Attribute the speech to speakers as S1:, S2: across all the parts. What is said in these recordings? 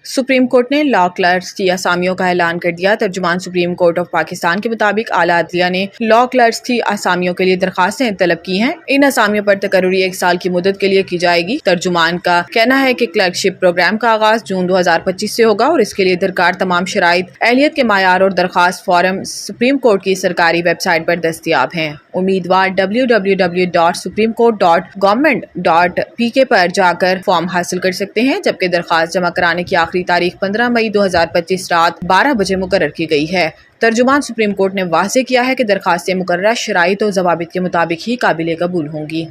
S1: Supreme court ने law clerks की असामियों का ऐलान कर दिया। तर्जुमान सुप्रीम कोर्ट ऑफ पाकिस्तान के मुताबिक आला अदलिया ने लॉ क्लर्क्स की असामियों के लिए दरखास्तें तलब की हैं। इन असामियों पर तकर्री 1 साल की मुद्दत के लिए की जाएगी। तर्जुमान का कहना है कि क्लर्कशिप प्रोग्राम का आगाज जून 2025 से होगा और इसके लिए दरकार तमाम शराइत, अहलियत के मायार और दरखास्त फॉर्म सुप्रीम कोर्ट की सरकारी वेबसाइट पर दस्तियाब हैं। उम्मीदवार www.supremcourt.government.pk पर जाकर फॉर्म हासिल कर सकते हैं, जबकि दरखास्त जमा कराने की आखिरी तारीख 15 मई 2025 रात 12 बजे मुकर्रर की गई है। तर्जुमान सुप्रीम कोर्ट ने वाज़ेह किया है कि दरखास्तें मुकर्ररा शराइत और ज़वाबित के मुताबिक ही काबिल कबूल होंगी।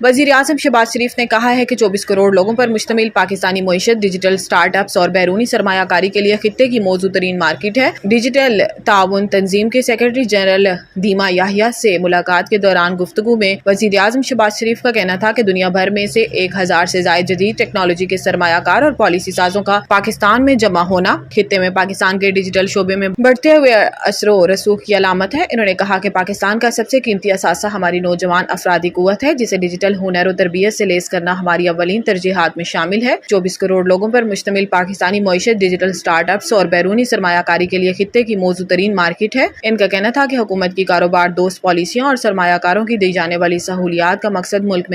S1: वज़ीर-ए-आज़म शहबाज शरीफ ने कहा है कि 24 करोड़ लोगों पर मुश्तमिल पाकिस्तानी मईशत डिजिटल स्टार्टअप्स और बैरूनी सरमायाकारी के लिए खित्ते की मौजू तरीन मार्केट है। डिजिटल ताउन तंजीम के सेक्रेटरी जनरल धीमा याहिया से मुलाकात के दौरान गुफ्तगू में वज़ीर-ए-आज़म शहबाज शरीफ का कहना था कि दुनिया भर में से 1000 से ज़ायद जदीद टेक्नोलॉजी के सरमायाकार और पॉलिसी साजों का पाकिस्तान में जमा होना खित्ते में पाकिस्तान के डिजिटल शोबे में बढ़ते हुए असरो रसूख की अलामत है। इन्होंने कहा कि पाकिस्तान का सबसे कीमती असासा हमारी नौजवान अफरादी कुव्वत है, जिसे डिजिटल हुनर और तरबियत से लेस करना हमारी अव्वलीन तरजीहात में शामिल है। 24 करोड़ लोगों पर मुश्तमिल पाकिस्तानी मईशत डिजिटल स्टार्टअप्स और बैरूनी सरमायाकारी के लिए खित्ते की मौजू तरीन मार्केट है। इनका कहना था कि हुकूमत की कारोबार दोस्त पॉलिसियों और सरमायाकारों की दी जाने वाली सहूलियात का मकसद मुल्क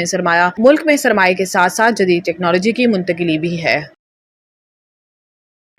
S1: में सरमाए के साथ साथ जदीद टेक्नोलॉजी की मुंतकिली भी है।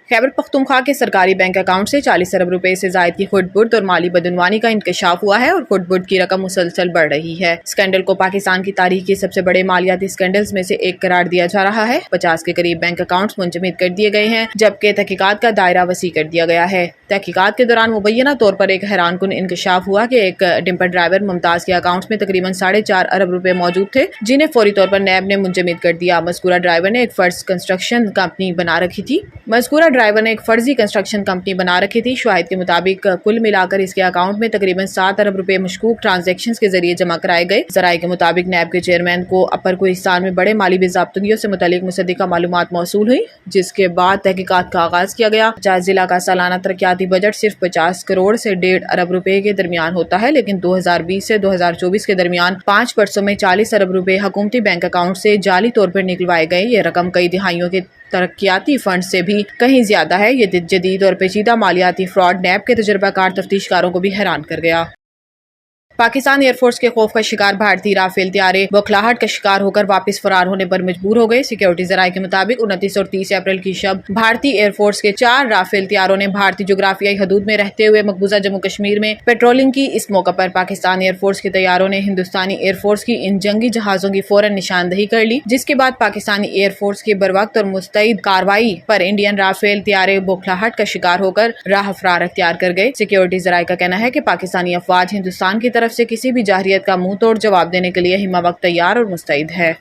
S1: खैबर पख्तूनख्वा के सरकारी बैंक अकाउंट से 40 अरब रुपए से जायद की खुर्द-बुर्द और माली बदनवानी का इंकशाफ हुआ है और खुर्द-बुर्द की रकम मुसलसल बढ़ रही है। स्कैंडल को पाकिस्तान की तारीख के सबसे बड़े मालियाती स्कैंडल्स में से एक करार दिया जा रहा है। 50 के करीब बैंक अकाउंट्स मुंजमद कर दिए गए हैं, जबकि तहकीकात का दायरा वसी कर दिया गया है। तहकीकात के दौरान मुबैना तौर पर एक हैरानकुन इंकशाफ हुआ कि एक डिम्पर ड्राइवर मुमताज के अकाउंट में तकरीबन 4.5 अरब रुपए मौजूद थे, जिन्हें फौरी तौर पर नैब ने मुंजमद कर दिया। मज़कूरा ड्राइवर ने एक फर्जी कंस्ट्रक्शन कंपनी बना रखी थी। शाहिद के मुताबिक कुल मिलाकर इसके अकाउंट में तकरीबन 7 अरब रुपए मशकूक ट्रांजैक्शंस के जरिए जमा कराए गए। ज़राए के मुताबिक नैब के चेयरमैन को अपर कोहिस्तान में बड़े माली बेज़ाब्तगियों से मुतल्लिक मुसद्दिका मालूमात मौसूल हुई, जिसके बाद तहकीकात का आगाज किया गया। जहाँ जिला का सालाना तरक्याती बजट सिर्फ 50 करोड़ से 1.5 अरब रुपए के दरमियान होता है, लेकिन 2020 से 2024 के दरमियान 5 वर्षों में 40 अरब रुपए हुकूमती बैंक अकाउंट से जाली तौर पर निकलवाए गए। ये रकम कई दिहाइयों के तरक्याती फंड से भी कहीं ज्यादा है। ये जदीद और पेचीदा मालियाती फ्रॉड नैब के तजुर्बाकार तफ्तीशकारों को भी हैरान कर गया। पाकिस्तान एयरफोर्स के खौफ का शिकार भारतीय राफेल त्यारे बौखलाहट का शिकार होकर वापस फरार होने पर मजबूर हो गए। सिक्योरिटी जराये के मुताबिक 29 और 30 अप्रैल की शब भारतीय एयरफोर्स के 4 राफेल त्यारों ने भारतीय जोग्राफियाई हदूद में रहते हुए मकबूजा जम्मू कश्मीर में पेट्रोलिंग की। इस मौका पर पाकिस्तान एयरफोर्स के तैयारों ने हिंदुस्तानी एयरफोर्स की इन जंगी जहाजों की फौरन निशानदही कर ली, जिसके बाद पाकिस्तानी एयरफोर्स के बरवक्त और मुस्तैद कार्रवाई पर इंडियन राफेल त्यारे बौखलाहट का शिकार होकर राह फरार अख्तियार कर गए। सिक्योरिटी जराये का कहना है कि पाकिस्तानी अफवाज हिंदुस्तान की तरफ से किसी भी जाहिरियत का मुंह तोड़ जवाब देने के लिए हिमा वक्त तैयार और मुस्तैद है।